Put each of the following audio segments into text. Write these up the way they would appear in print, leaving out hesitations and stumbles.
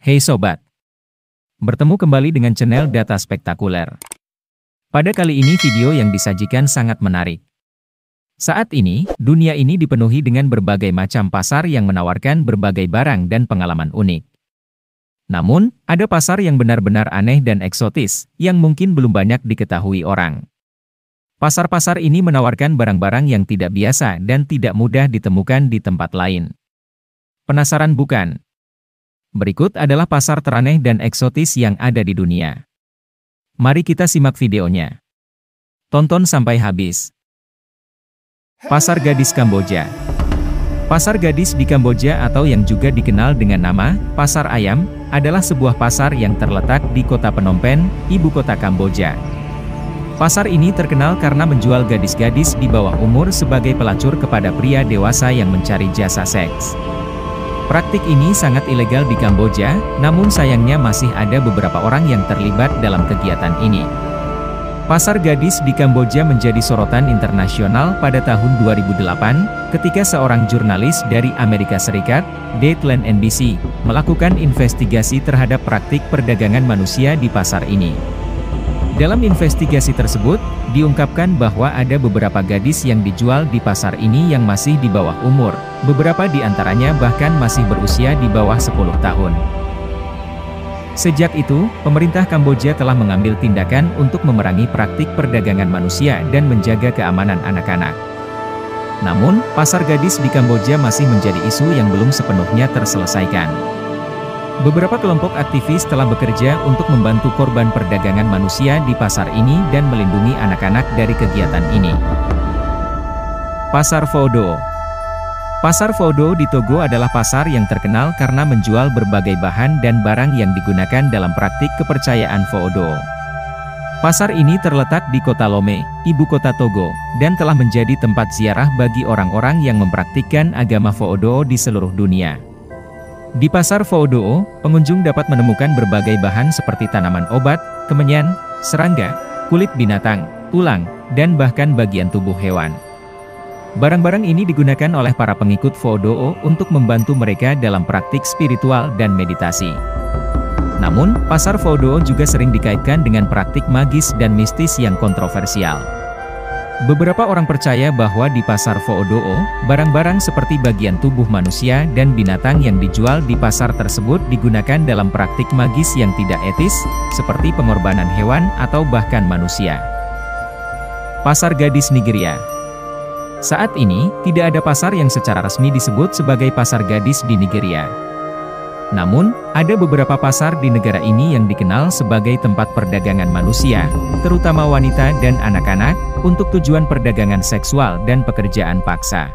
Hey sobat, bertemu kembali dengan channel Data Spektakuler. Pada kali ini video yang disajikan sangat menarik. Saat ini, dunia ini dipenuhi dengan berbagai macam pasar yang menawarkan berbagai barang dan pengalaman unik. Namun, ada pasar yang benar-benar aneh dan eksotis, yang mungkin belum banyak diketahui orang. Pasar-pasar ini menawarkan barang-barang yang tidak biasa dan tidak mudah ditemukan di tempat lain. Penasaran bukan? Berikut adalah pasar teraneh dan eksotis yang ada di dunia. Mari kita simak videonya. Tonton sampai habis. Pasar Gadis Kamboja. Pasar Gadis di Kamboja atau yang juga dikenal dengan nama Pasar Ayam, adalah sebuah pasar yang terletak di kota Phnom Penh, ibu kota Kamboja. Pasar ini terkenal karena menjual gadis-gadis di bawah umur sebagai pelacur kepada pria dewasa yang mencari jasa seks. Praktik ini sangat ilegal di Kamboja, namun sayangnya masih ada beberapa orang yang terlibat dalam kegiatan ini. Pasar gadis di Kamboja menjadi sorotan internasional pada tahun 2008, ketika seorang jurnalis dari Amerika Serikat, Dateline NBC, melakukan investigasi terhadap praktik perdagangan manusia di pasar ini. Dalam investigasi tersebut, diungkapkan bahwa ada beberapa gadis yang dijual di pasar ini yang masih di bawah umur, beberapa di antaranya bahkan masih berusia di bawah 10 tahun. Sejak itu, pemerintah Kamboja telah mengambil tindakan untuk memerangi praktik perdagangan manusia dan menjaga keamanan anak-anak. Namun, pasar gadis di Kamboja masih menjadi isu yang belum sepenuhnya terselesaikan. Beberapa kelompok aktivis telah bekerja untuk membantu korban perdagangan manusia di pasar ini dan melindungi anak-anak dari kegiatan ini. Pasar Pho Do. Pasar Pho Do di Togo adalah pasar yang terkenal karena menjual berbagai bahan dan barang yang digunakan dalam praktik kepercayaan Pho Do. Pasar ini terletak di kota Lomé, ibu kota Togo, dan telah menjadi tempat ziarah bagi orang-orang yang mempraktikkan agama Pho Do di seluruh dunia. Di pasar Pho Do, pengunjung dapat menemukan berbagai bahan seperti tanaman obat, kemenyan, serangga, kulit binatang, tulang, dan bahkan bagian tubuh hewan. Barang-barang ini digunakan oleh para pengikut Pho Do untuk membantu mereka dalam praktik spiritual dan meditasi. Namun, pasar Pho Do juga sering dikaitkan dengan praktik magis dan mistis yang kontroversial. Beberapa orang percaya bahwa di pasar Pho Do, barang-barang seperti bagian tubuh manusia dan binatang yang dijual di pasar tersebut digunakan dalam praktik magis yang tidak etis, seperti pengorbanan hewan atau bahkan manusia. Pasar Gadis Nigeria. Saat ini, tidak ada pasar yang secara resmi disebut sebagai pasar gadis di Nigeria. Namun, ada beberapa pasar di negara ini yang dikenal sebagai tempat perdagangan manusia, terutama wanita dan anak-anak, untuk tujuan perdagangan seksual dan pekerjaan paksa.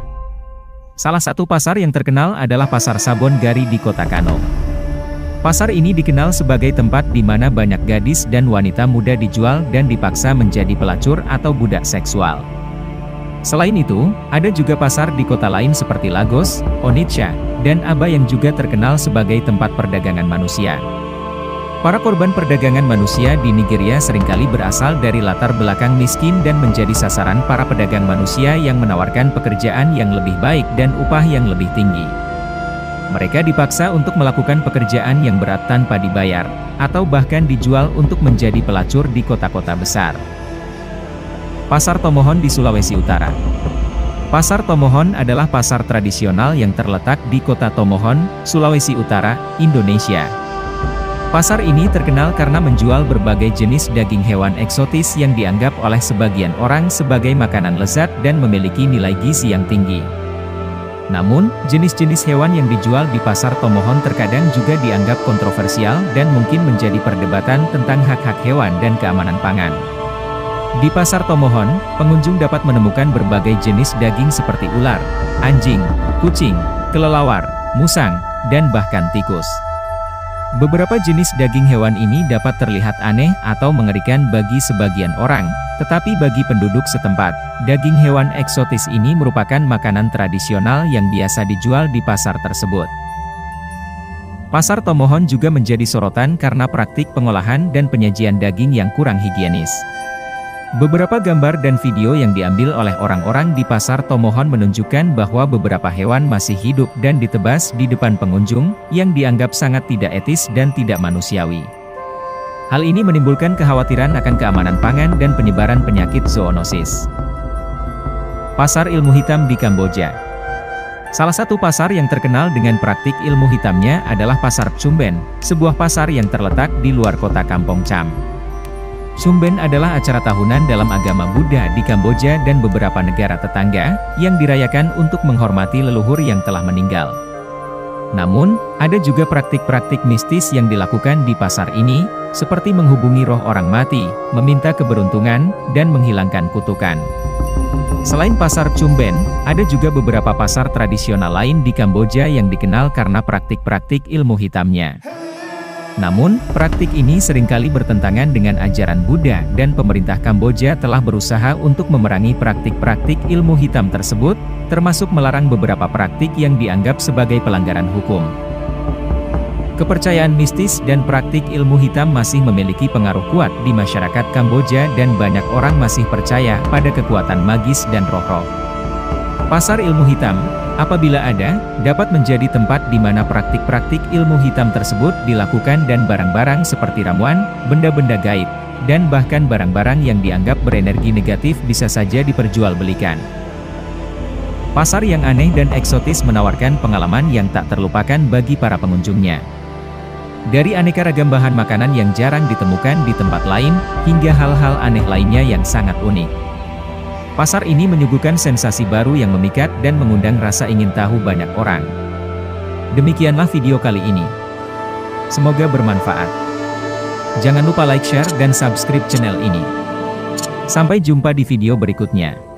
Salah satu pasar yang terkenal adalah Pasar Sabon Gari di kota Kano. Pasar ini dikenal sebagai tempat di mana banyak gadis dan wanita muda dijual dan dipaksa menjadi pelacur atau budak seksual. Selain itu, ada juga pasar di kota lain seperti Lagos, Onitsha, dan Aba yang juga terkenal sebagai tempat perdagangan manusia. Para korban perdagangan manusia di Nigeria seringkali berasal dari latar belakang miskin dan menjadi sasaran para pedagang manusia yang menawarkan pekerjaan yang lebih baik dan upah yang lebih tinggi. Mereka dipaksa untuk melakukan pekerjaan yang berat tanpa dibayar, atau bahkan dijual untuk menjadi pelacur di kota-kota besar. Pasar Tomohon di Sulawesi Utara. Pasar Tomohon adalah pasar tradisional yang terletak di kota Tomohon, Sulawesi Utara, Indonesia. Pasar ini terkenal karena menjual berbagai jenis daging hewan eksotis yang dianggap oleh sebagian orang sebagai makanan lezat dan memiliki nilai gizi yang tinggi. Namun, jenis-jenis hewan yang dijual di pasar Tomohon terkadang juga dianggap kontroversial dan mungkin menjadi perdebatan tentang hak-hak hewan dan keamanan pangan. Di pasar Tomohon, pengunjung dapat menemukan berbagai jenis daging seperti ular, anjing, kucing, kelelawar, musang, dan bahkan tikus. Beberapa jenis daging hewan ini dapat terlihat aneh atau mengerikan bagi sebagian orang, tetapi bagi penduduk setempat, daging hewan eksotis ini merupakan makanan tradisional yang biasa dijual di pasar tersebut. Pasar Tomohon juga menjadi sorotan karena praktik pengolahan dan penyajian daging yang kurang higienis. Beberapa gambar dan video yang diambil oleh orang-orang di pasar Tomohon menunjukkan bahwa beberapa hewan masih hidup dan ditebas di depan pengunjung, yang dianggap sangat tidak etis dan tidak manusiawi. Hal ini menimbulkan kekhawatiran akan keamanan pangan dan penyebaran penyakit zoonosis. Pasar ilmu hitam di Kamboja. Salah satu pasar yang terkenal dengan praktik ilmu hitamnya adalah Pasar Chumben, sebuah pasar yang terletak di luar kota Kampong Cham. Chumben adalah acara tahunan dalam agama Buddha di Kamboja dan beberapa negara tetangga, yang dirayakan untuk menghormati leluhur yang telah meninggal. Namun, ada juga praktik-praktik mistis yang dilakukan di pasar ini, seperti menghubungi roh orang mati, meminta keberuntungan, dan menghilangkan kutukan. Selain pasar Chumben, ada juga beberapa pasar tradisional lain di Kamboja yang dikenal karena praktik-praktik ilmu hitamnya. Namun, praktik ini seringkali bertentangan dengan ajaran Buddha dan pemerintah Kamboja telah berusaha untuk memerangi praktik-praktik ilmu hitam tersebut, termasuk melarang beberapa praktik yang dianggap sebagai pelanggaran hukum. Kepercayaan mistis dan praktik ilmu hitam masih memiliki pengaruh kuat di masyarakat Kamboja dan banyak orang masih percaya pada kekuatan magis dan roh-roh. Pasar ilmu hitam, apabila ada, dapat menjadi tempat di mana praktik-praktik ilmu hitam tersebut dilakukan dan barang-barang seperti ramuan, benda-benda gaib, dan bahkan barang-barang yang dianggap berenergi negatif bisa saja diperjualbelikan. Pasar yang aneh dan eksotis menawarkan pengalaman yang tak terlupakan bagi para pengunjungnya. Dari aneka ragam bahan makanan yang jarang ditemukan di tempat lain, hingga hal-hal aneh lainnya yang sangat unik. Pasar ini menyuguhkan sensasi baru yang memikat dan mengundang rasa ingin tahu banyak orang. Demikianlah video kali ini. Semoga bermanfaat. Jangan lupa like, share, dan subscribe channel ini. Sampai jumpa di video berikutnya.